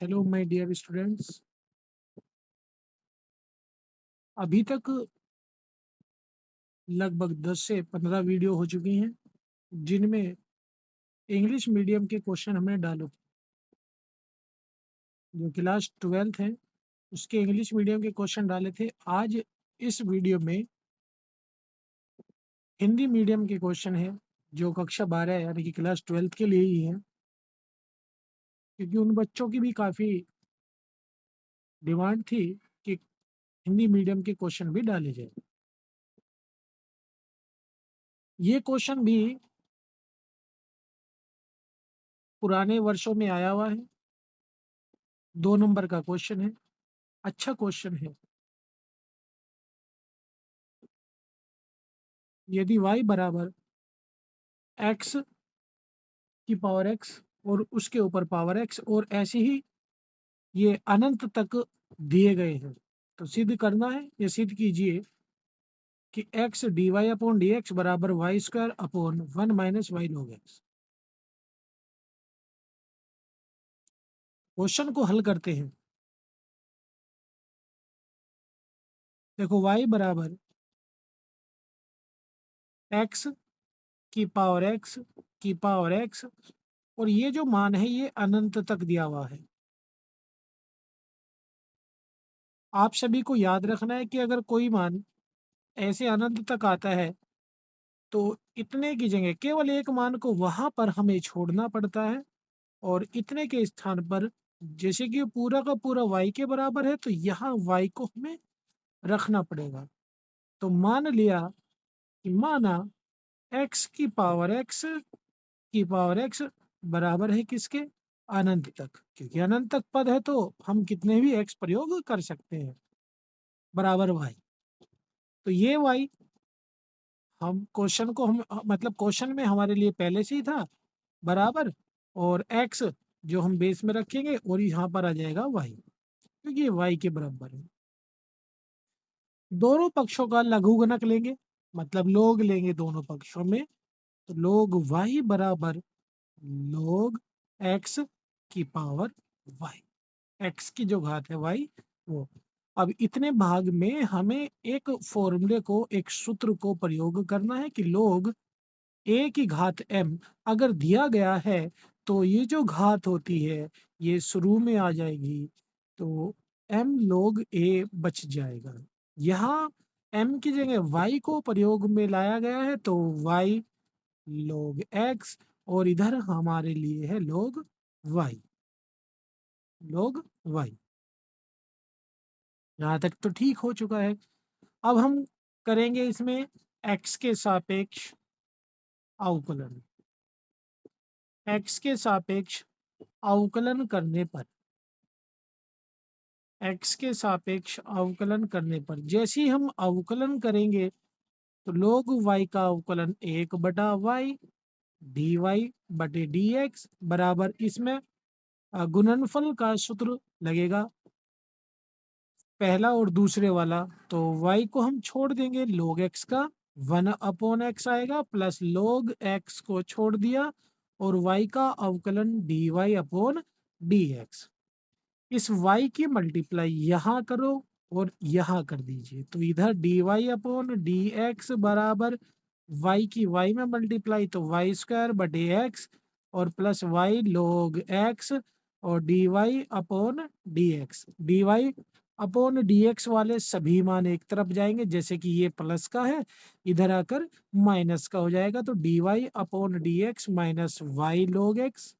Hello my dear students. अभी तक लगभग 10 से 15 वीडियो हो चुकी हैं जिनमें इंग्लिश मीडियम के क्वेश्चन हमने डाले। जो क्लास 12th है उसके इंग्लिश मीडियम के क्वेश्चन डाले थे। आज इस वीडियो में हिंदी मीडियम के क्वेश्चन है जो कक्षा 12 यानी कि क्लास 12th के लिए ही है, क्योंकि उन बच्चों की भी काफ़ी डिमांड थी कि हिंदी मीडियम के क्वेश्चन भी डाले जाए। ये क्वेश्चन भी पुराने वर्षों में आया हुआ है। 2 नंबर का क्वेश्चन है, अच्छा क्वेश्चन है। यदि y बराबर x की पावर x और उसके ऊपर पावर x और ऐसे ही ये अनंत तक दिए गए हैं, तो सिद्ध करना है। ये सिद्ध कीजिए कि x dy upon D x बराबर y square upon 1 minus y log x. Question को हल करते हैं। देखो y बराबर x की पावर x की पावर x और ये जो मान है ये अनंत तक दिया हुआ है। आप सभी को याद रखना है कि अगर कोई मान ऐसे अनंत तक आता है तो इतने की जगह केवल एक मान को वहां पर हमें छोड़ना पड़ता है और इतने के स्थान पर, जैसे कि पूरा का पूरा y के बराबर है तो यहाँ y को हमें रखना पड़ेगा। तो मान लिया कि माना x की पावर x बराबर है किसके, अनंत तक। क्योंकि अनंत तक पद है तो हम कितने भी x प्रयोग कर सकते हैं बराबर y। तो ये y हम क्वेश्चन को हम मतलब क्वेश्चन में हमारे लिए पहले से ही था बराबर, और x जो हम बेस में रखेंगे और यहाँ पर आ जाएगा y, क्योंकि ये y के बराबर है। दोनों पक्षों का लघुगणक लेंगे, मतलब लोग लेंगे दोनों पक्षों में। तो लोग y बराबर लोग x की पावर y, x की जो घात है y वो। अब इतने भाग में हमें एक फॉर्मूले को, एक सूत्र को प्रयोग करना है कि लोग a की घात m अगर दिया गया है तो ये जो घात होती है ये शुरू में आ जाएगी, तो m log a बच जाएगा। यहाँ m की जगह y को प्रयोग में लाया गया है तो y log x और इधर हमारे लिए है log y, log y। यहाँ तक तो ठीक हो चुका है। अब हम करेंगे इसमें x के सापेक्ष अवकलन। x के सापेक्ष अवकलन करने पर, x के सापेक्ष अवकलन करने पर जैसे ही हम अवकलन करेंगे तो log y का अवकलन 1/y dy बटे dx बराबर, इसमें गुणनफल का सूत्र लगेगा पहला और दूसरे वाला। तो y को हम छोड़ देंगे, log x का 1/x आएगा प्लस log x को छोड़ दिया और y का अवकलन dy अपॉन dx। इस y की मल्टीप्लाई यहाँ करो और यहाँ कर दीजिए, तो इधर dy अपॉन dx बराबर y की y में मल्टीप्लाई तो वाई स्क्वायर बटे x और प्लस y log x और dy upon dx। dy upon dx वाले सभी मान एक तरफ जाएंगे, जैसे कि ये प्लस का है इधर आकर माइनस का हो जाएगा, तो dy upon dx minus y log x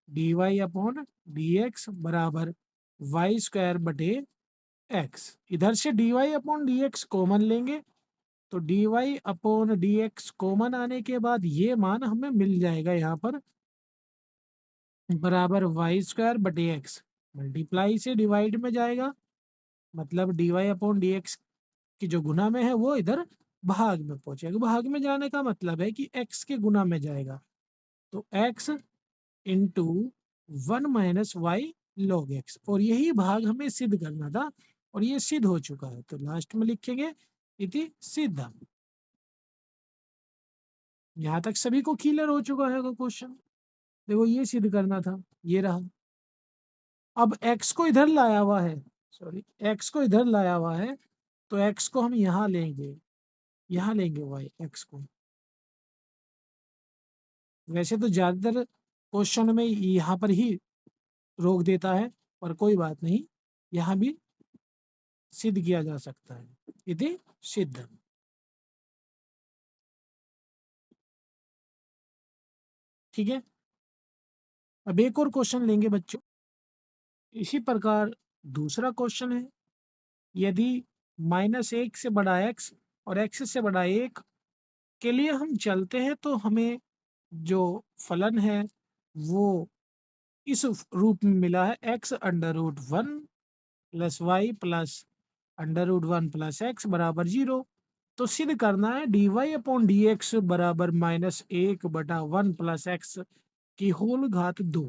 dy upon dx बराबर वाई स्क्वायर बटे x। इधर से dy अपॉन dx कॉमन लेंगे तो dy अपॉन dx कॉमन आने के बाद ये मान हमें मिल जाएगा यहाँ पर बराबर वाई स्क्वायर बटे x, मल्टीप्लाई से डिवाइड में जाएगा, मतलब dy अपॉन dx की जो गुना में है वो इधर भाग में पहुंचेगा। भाग में जाने का मतलब है कि x के गुना में जाएगा, तो x into 1 - y log x, और यही भाग हमें सिद्ध करना था और ये सिद्ध हो चुका है, तो लास्ट में लिखेंगे इति सिद्धम। यहाँ तक सभी को क्लियर हो चुका है क्वेश्चन। देखो ये सिद्ध करना था, ये रहा। अब x को इधर लाया हुआ है, सॉरी x को इधर लाया हुआ है, तो x को हम यहाँ लेंगे, यहाँ लेंगे y x को। वैसे तो ज्यादातर क्वेश्चन में यहाँ पर ही रोक देता है, पर कोई बात नहीं, यहाँ भी सिद्ध किया जा सकता है। इति सिद्धम। ठीक है, अब एक और क्वेश्चन लेंगे बच्चों। इसी प्रकार दूसरा क्वेश्चन है, यदि -1 से बड़ा x और x से बड़ा 1 के लिए हम चलते हैं तो हमें जो फलन है वो इस रूप में मिला है, x√1 + y + √1 + x बराबर 0। तो सिद्ध करना है dy/dx बराबर -1/1 + x की होल घात 2।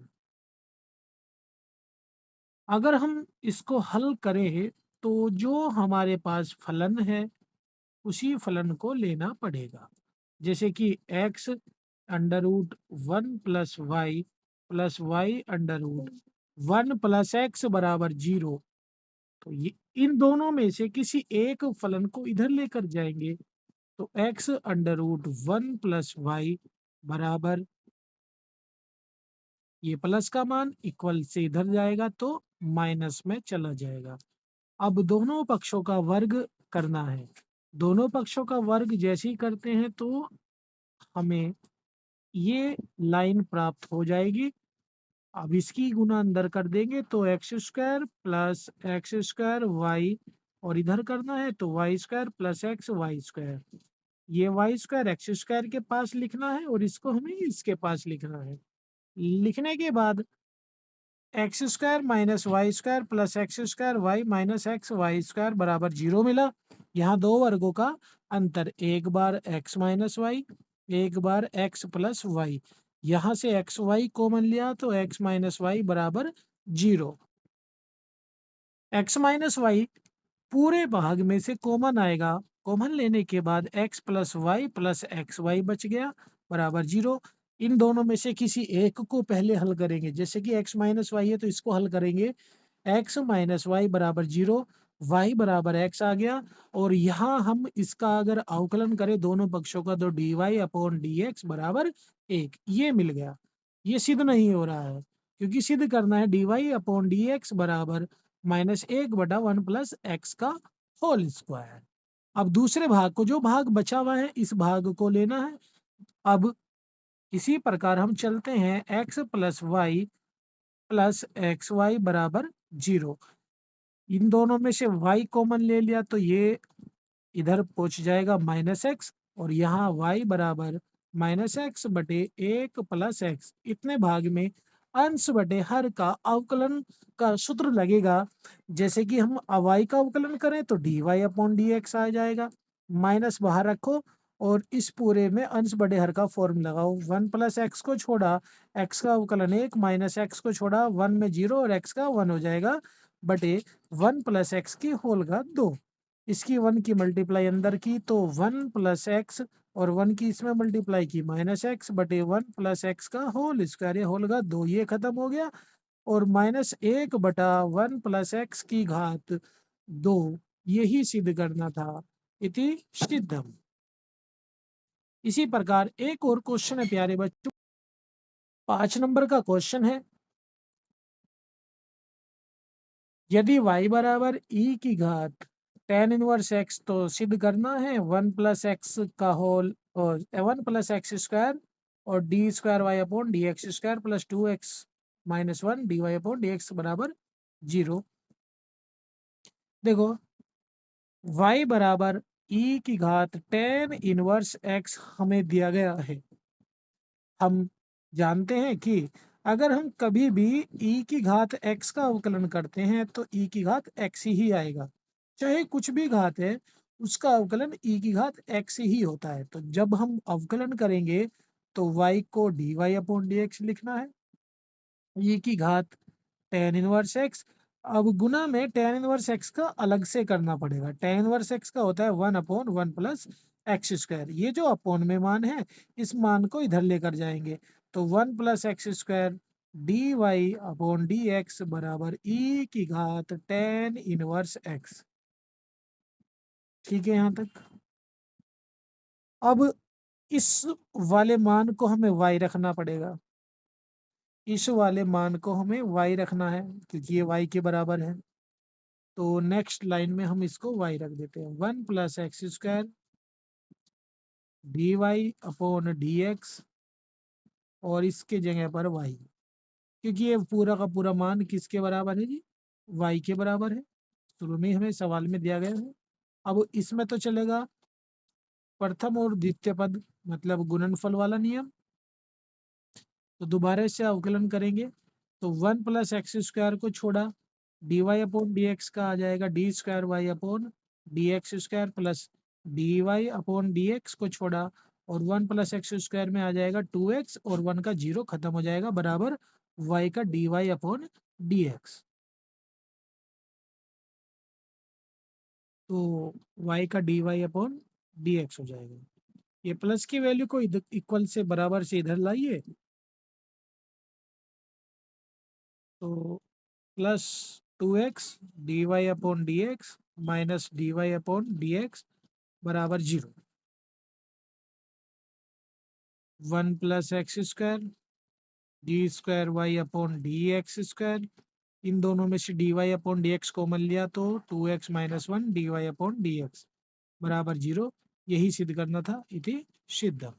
अगर हम इसको हल करें तो जो हमारे पास फलन है उसी फलन को लेना पड़ेगा। जैसे कि x√1 + y + y√1 + x बराबर 0। तो ये इन दोनों में से किसी एक फलन को इधर लेकर जाएंगे, तो x√1 + y बराबर ये प्लस का मान इक्वल से इधर जाएगा तो माइनस में चला जाएगा। अब दोनों पक्षों का वर्ग करना है। दोनों पक्षों का वर्ग जैसे ही करते हैं तो हमें ये लाइन प्राप्त हो जाएगी। अब इसकी गुना अंदर कर देंगे तो x² + x²y, और इधर करना है तो y² + xy²। ये y² x² के पास लिखना है और इसको हमें इसके पास लिखना है। लिखने के बाद x² - y² + x²y - xy² बराबर 0 मिला। यहाँ दो वर्गों का अंतर, एक बार x - y, एक बार x + y। यहाँ से xy कॉमन लिया तो x - y बराबर 0। x - y पूरे भाग में से कॉमन आएगा। कॉमन लेने के बाद x + y + xy बच गया बराबर 0। इन दोनों में से किसी एक को पहले हल करेंगे। जैसे कि x - y है तो इसको हल करेंगे, x - y बराबर 0, y बराबर x आ गया। और यहाँ हम इसका अगर अवकलन करें दोनों पक्षों का तो dy/dx बराबर 1, ये मिल गया। ये सिद्ध नहीं हो रहा है क्योंकि सिद्ध करना है dy/dx बराबर -1/1 + x का होल स्क्वायर। अब दूसरे भाग को, जो भाग बचा हुआ है इस भाग को लेना है। अब इसी प्रकार हम चलते हैं x + y + xy बराबर 0। इन दोनों में से y कॉमन ले लिया तो ये इधर पहुंच जाएगा -x, और यहाँ y बराबर -x/1 + x। इतने भाग में अंश बटे हर का अवकलन का सूत्र लगेगा। जैसे कि हम y का अवकलन करें तो dy/dx आ जाएगा, माइनस बाहर रखो और इस पूरे में अंश बटे हर का फॉर्म लगाओ। 1 + x को छोड़ा, x का अवकलन 1, -x को छोड़ा 1 में 0 और x का 1 हो जाएगा बटे 1 + x की होल घात 2। इसकी 1 की मल्टीप्लाई अंदर की तो 1 + x, और 1 की इसमें मल्टीप्लाई की -x बटे 1 + x का होल स्क्वायर, होल घात 2, ये खत्म हो गया। और -1/1 + x की घात 2, यही सिद्ध करना था। इति सिद्धम। इसी प्रकार एक और क्वेश्चन है प्यारे बच्चों, 5 नंबर का क्वेश्चन है, यदि y बराबर e की घात tan इनवर्स x, तो सिद्ध करना है 1 + x का होल और 1 + x² और d²y/dx² + 2x - 1 dy/dx बराबर 0। देखो y बराबर e की घात tan इनवर्स x हमें दिया गया है। हम जानते हैं कि अगर हम कभी भी e की घात x का अवकलन करते हैं तो e की घात x ही आएगा, चाहे कुछ भी घात है उसका अवकलन e की घात x ही होता है। तो जब हम अवकलन करेंगे तो y को dy/dx लिखना है, e की घात tan इनवर्स x। अब गुना में tan इनवर्स x का अलग से करना पड़ेगा। tan इनवर्स x का होता है 1/1 + x²। ये जो अपोन में मान है इस मान को इधर लेकर जाएंगे तो 1 + x² D Y upon D x बराबर ई की घात tan इनवर्स एक्स। ठीक है यहाँ तक। अब इस वाले मान को हमें y रखना पड़ेगा, इस वाले मान को हमें y रखना है क्योंकि ये y के बराबर है। तो नेक्स्ट लाइन में हम इसको y रख देते हैं, 1 + x² dy अपॉन dx और इसके जगह पर y, क्योंकि ये पूरा का पूरा मान किसके बराबर है जी, y के बराबर है। शुरू में हमें सवाल में दिया गया है। अब इसमें तो चलेगा प्रथम और द्वितीय पद, मतलब गुणनफल वाला नियम। तो दोबारा से अवकलन करेंगे तो 1 + x² को छोड़ा, dy अपॉन डी एक्स का आ जाएगा d² y upon dx² plus dy upon dx को छोड़ा और 1 + x² में आ जाएगा 2x और 1 का 0 खत्म हो जाएगा बराबर y का dy अपॉन dx। तो y का dy अपॉन dx हो जाएगा। ये प्लस की वैल्यू को इक्वल से बराबर से इधर लाइए, तो +2x dy upon dx minus dy upon dx बराबर 0। 1 + x² d² y upon dx², इन दोनों में से dy अपॉन dx कॉमन लिया तो 2x - 1 dy अपॉन dx बराबर 0। यही सिद्ध करना था, इति सिद्धम।